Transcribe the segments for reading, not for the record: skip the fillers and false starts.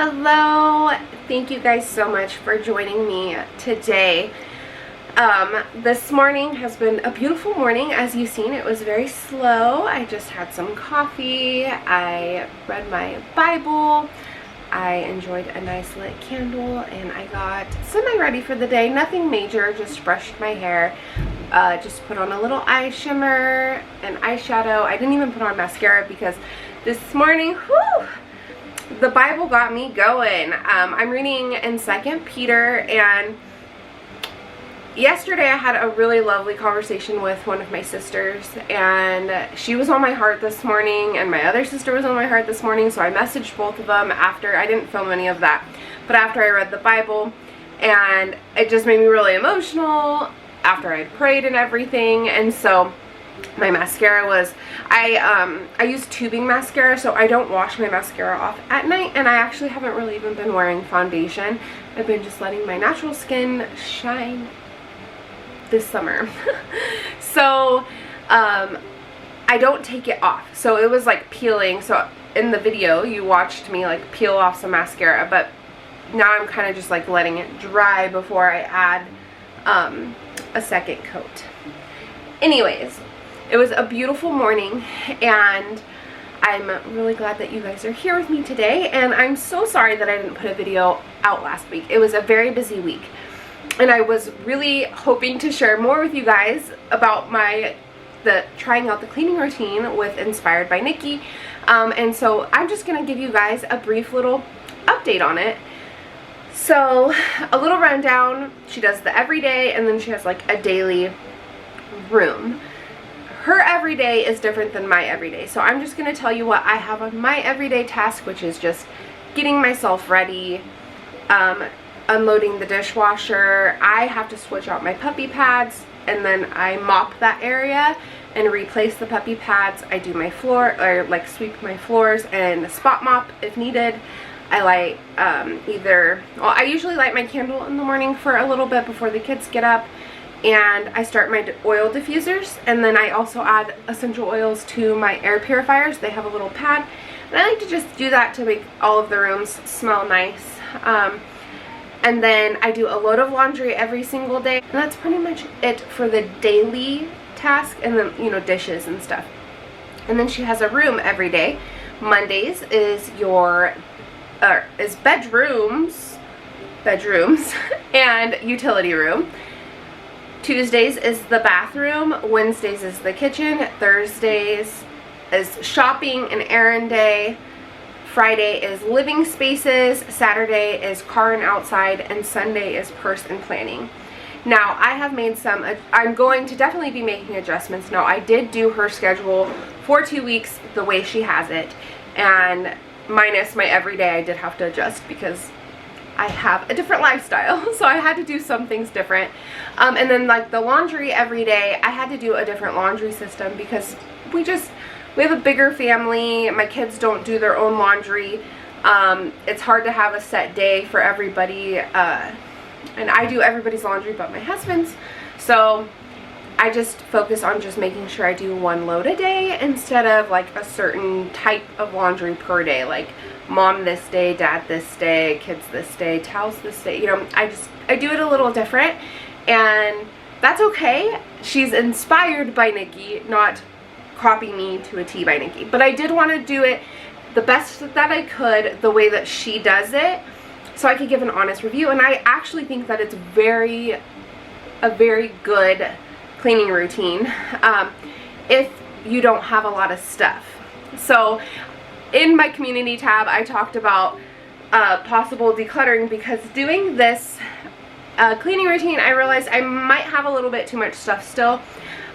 Hello, thank you guys so much for joining me today. This morning has been a beautiful morning. As you've seen, it was very slow. I just had some coffee, I read my Bible, I enjoyed a nice lit candle, and I got semi-ready for the day. Nothing major, just brushed my hair, just put on a little eye shimmer and eyeshadow. I didn't even put on mascara because this morning, whew, the Bible got me going. I'm reading in 2 Peter, and yesterday I had a really lovely conversation with one of my sisters, and she was on my heart this morning, and my other sister was on my heart this morning, so I messaged both of them after. I didn't film any of that, but after I read the Bible, and it just made me really emotional after I prayed and everything. And so my mascara was, I use tubing mascara, so I don't wash my mascara off at night, and I actually haven't really even been wearing foundation. I've been just letting my natural skin shine this summer. So I don't take it off, so it was like peeling. So in the video you watched me like peel off some mascara, but now I'm kind of just like letting it dry before I add a second coat. Anyways, it was a beautiful morning, and I'm really glad that you guys are here with me today. And I'm so sorry that I didn't put a video out last week. It was a very busy week, and I was really hoping to share more with you guys about the trying out the cleaning routine with Inspired by Nikki. And so I'm just gonna give you guys a brief little update on it. So a little rundown: she does the everyday, and then she has like a daily room. Her everyday is different than my everyday, so I'm just going to tell you what I have on my everyday task, which is just getting myself ready, unloading the dishwasher. I have to switch out my puppy pads, and then I mop that area and replace the puppy pads. I do my floor, or like sweep my floors and spot mop if needed. I light I usually light my candle in the morning for a little bit before the kids get up, and I start my oil diffusers, and then I also add essential oils to my air purifiers. They have a little pad, and I like to just do that to make all of the rooms smell nice. And then I do a load of laundry every single day, and that's pretty much it for the daily task, and then, you know, dishes and stuff. And then she has a room every day. Mondays is bedrooms and utility room. Tuesdays is the bathroom, Wednesdays is the kitchen, Thursdays is shopping and errand day, Friday is living spaces, Saturday is car and outside, and Sunday is purse and planning. Now I have made I'm going to definitely be making adjustments. Now I did do her schedule for 2 weeks the way she has it, and minus my everyday I did have to adjust because I have a different lifestyle, so I had to do some things different. And then like the laundry every day, I had to do a different laundry system because we have a bigger family. My kids don't do their own laundry. It's hard to have a set day for everybody, and I do everybody's laundry but my husband's. So I just focus on just making sure I do one load a day instead of like a certain type of laundry per day, like mom this day, dad this day, kids this day, towels this day. You know, I do it a little different, and that's okay. She's inspired by Nikki, not copy me to a T by Nikki. But I did want to do it the best that I could, the way that she does it, so I could give an honest review. And I actually think that it's a very good cleaning routine if you don't have a lot of stuff. So in my community tab, I talked about possible decluttering, because doing this cleaning routine, I realized I might have a little bit too much stuff still.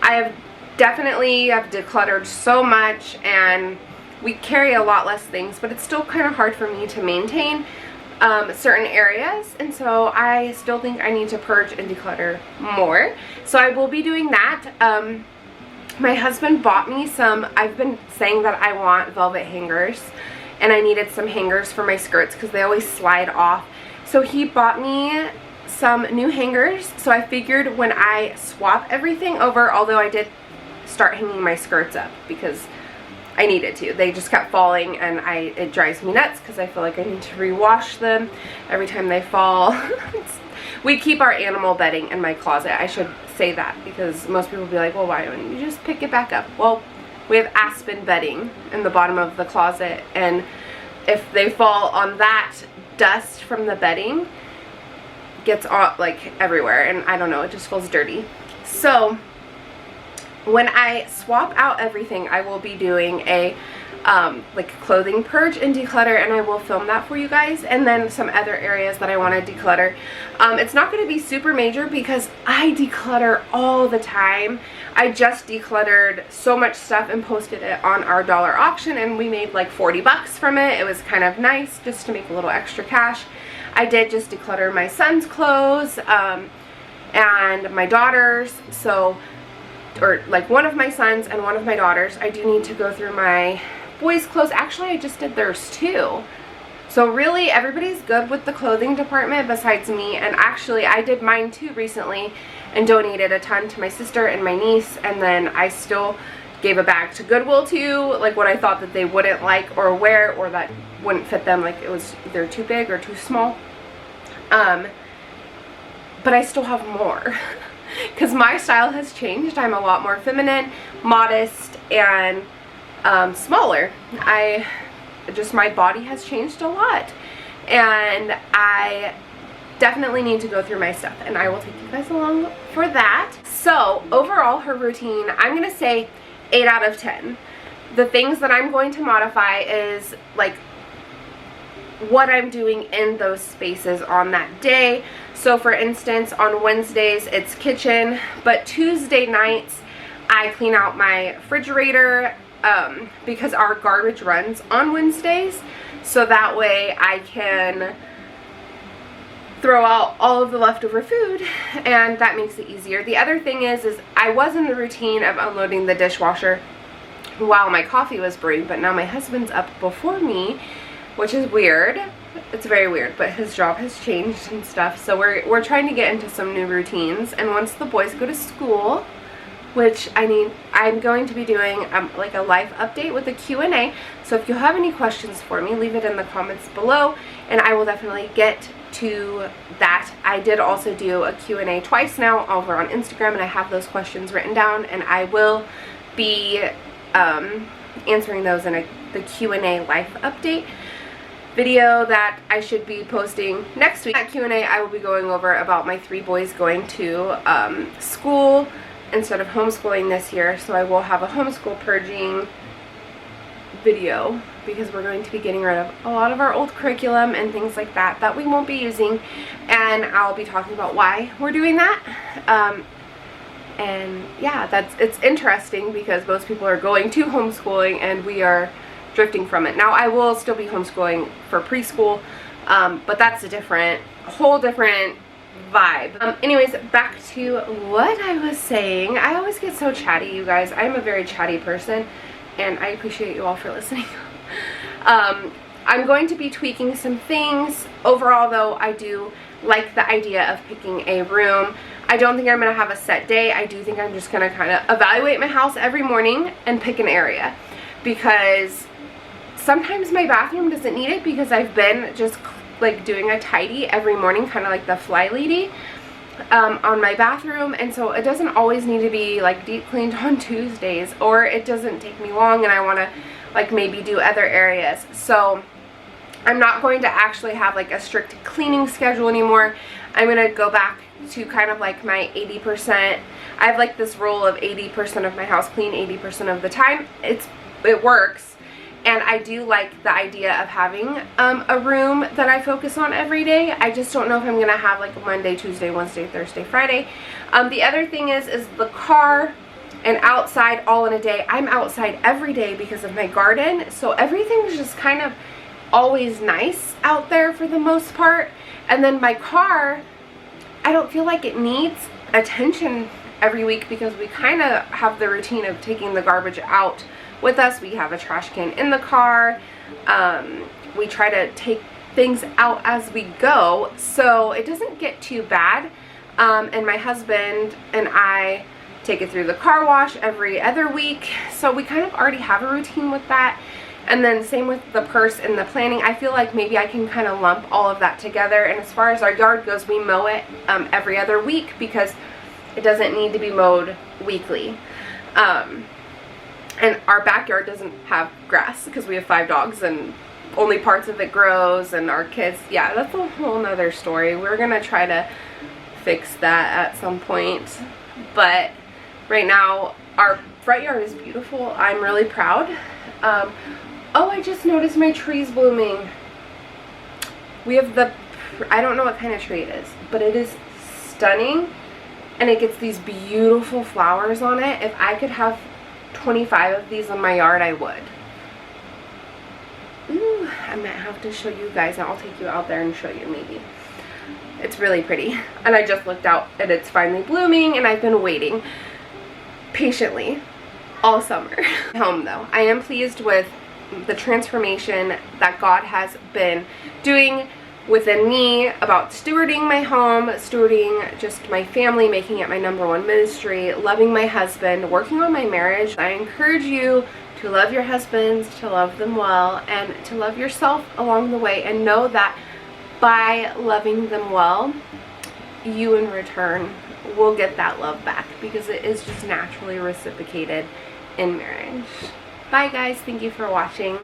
I've decluttered so much, and we carry a lot less things, but it's still kind of hard for me to maintain certain areas, and so I still think I need to purge and declutter more. So I will be doing that. My husband bought me some, I've been saying that I want velvet hangers, and I needed some hangers for my skirts because they always slide off. So he bought me some new hangers, so I figured when I swap everything over, although I did start hanging my skirts up because I needed to. They just kept falling, and it drives me nuts because I feel like I need to rewash them every time they fall. We keep our animal bedding in my closet. I should say that, because most people will be like, well, why don't you just pick it back up? Well, we have aspen bedding in the bottom of the closet, and if they fall on that, dust from the bedding gets all, like, everywhere, and I don't know, it just feels dirty. So when I swap out everything, I will be doing a like clothing purge and declutter, and I will film that for you guys, and then some other areas that I want to declutter. It's not going to be super major because I declutter all the time. I just decluttered so much stuff and posted it on our dollar auction, and we made like 40 bucks from it. It was kind of nice just to make a little extra cash. I did just declutter my son's clothes and my daughter's, so, or like one of my sons and one of my daughters. I do need to go through my boys' clothes. Actually, I just did theirs too. So really, everybody's good with the clothing department besides me. And actually, I did mine too recently and donated a ton to my sister and my niece. And then I still gave a bag to Goodwill too, like what I thought that they wouldn't like or wear, or that wouldn't fit them, like it was either too big or too small. But I still have more because my style has changed. I'm a lot more feminine, modest, and smaller. My body has changed a lot, and I definitely need to go through my stuff, and I will take you guys along for that. So overall, her routine, I'm gonna say 8 out of 10. The things that I'm going to modify is like what I'm doing in those spaces on that day. So for instance, on Wednesdays it's kitchen, but Tuesday nights I clean out my refrigerator because our garbage runs on Wednesdays, so that way I can throw out all of the leftover food, and that makes it easier. The other thing is I was in the routine of unloading the dishwasher while my coffee was brewing, but now my husband's up before me, which is weird. It's very weird, but his job has changed and stuff, so we're trying to get into some new routines. And once the boys go to school, which I'm going to be doing like a live update with a Q&A, so if you have any questions for me, leave it in the comments below, and I will definitely get to that. I did also do a Q&A twice now over on Instagram, and I have those questions written down, and I will be answering those in the Q&A live update video that I should be posting next week. At Q&A, I will be going over about my 3 boys going to school instead of homeschooling this year, so I will have a homeschool purging video because we're going to be getting rid of a lot of our old curriculum and things like that we won't be using, and I'll be talking about why we're doing that. And yeah, it's interesting because most people are going to homeschooling and we are drifting from it. Now I will still be homeschooling for preschool, but that's a whole different vibe. Anyways, back to what I was saying. I always get so chatty, you guys. I'm a very chatty person, and I appreciate you all for listening. I'm going to be tweaking some things. Overall though, I do like the idea of picking a room. I don't think I'm going to have a set day. I do think I'm just going to kind of evaluate my house every morning and pick an area, because sometimes my bathroom doesn't need it because I've been just like doing a tidy every morning, kind of like the fly lady on my bathroom, and so it doesn't always need to be like deep cleaned on Tuesdays, or it doesn't take me long and I want to like maybe do other areas. So I'm not going to actually have like a strict cleaning schedule anymore. I'm going to go back to kind of like my 80%. I have like this rule of 80% of my house clean 80% of the time. It works. And I do like the idea of having a room that I focus on every day. I just don't know if I'm going to have like a Monday, Tuesday, Wednesday, Thursday, Friday. The other thing is the car and outside all in a day. I'm outside every day because of my garden. So everything's just kind of always nice out there for the most part. And then my car, I don't feel like it needs attention every week because we kind of have the routine of taking the garbage out with us. We have a trash can in the car. We try to take things out as we go, so it doesn't get too bad. And my husband and I take it through the car wash every other week. So we kind of already have a routine with that. And then same with the purse and the planning. I feel like maybe I can kind of lump all of that together. And as far as our yard goes, we mow it every other week because it doesn't need to be mowed weekly. And our backyard doesn't have grass because we have 5 dogs and only parts of it grows, and our kids, yeah, that's a whole nother story. We're gonna try to fix that at some point. But right now, our front yard is beautiful. I'm really proud. Oh, I just noticed my tree's blooming. We have I don't know what kind of tree it is, but it is stunning. And it gets these beautiful flowers on it. If I could have 25 of these in my yard, I would. Ooh, I might have to show you guys. I'll take you out there and show you maybe. It's really pretty. And I just looked out and it's finally blooming, and I've been waiting patiently all summer. Home though, I am pleased with the transformation that God has been doing within me about stewarding my home, stewarding just my family, making it my #1 ministry, loving my husband, working on my marriage. I encourage you to love your husbands, to love them well, and to love yourself along the way, and know that by loving them well, you in return will get that love back, because it is just naturally reciprocated in marriage. Bye guys, thank you for watching.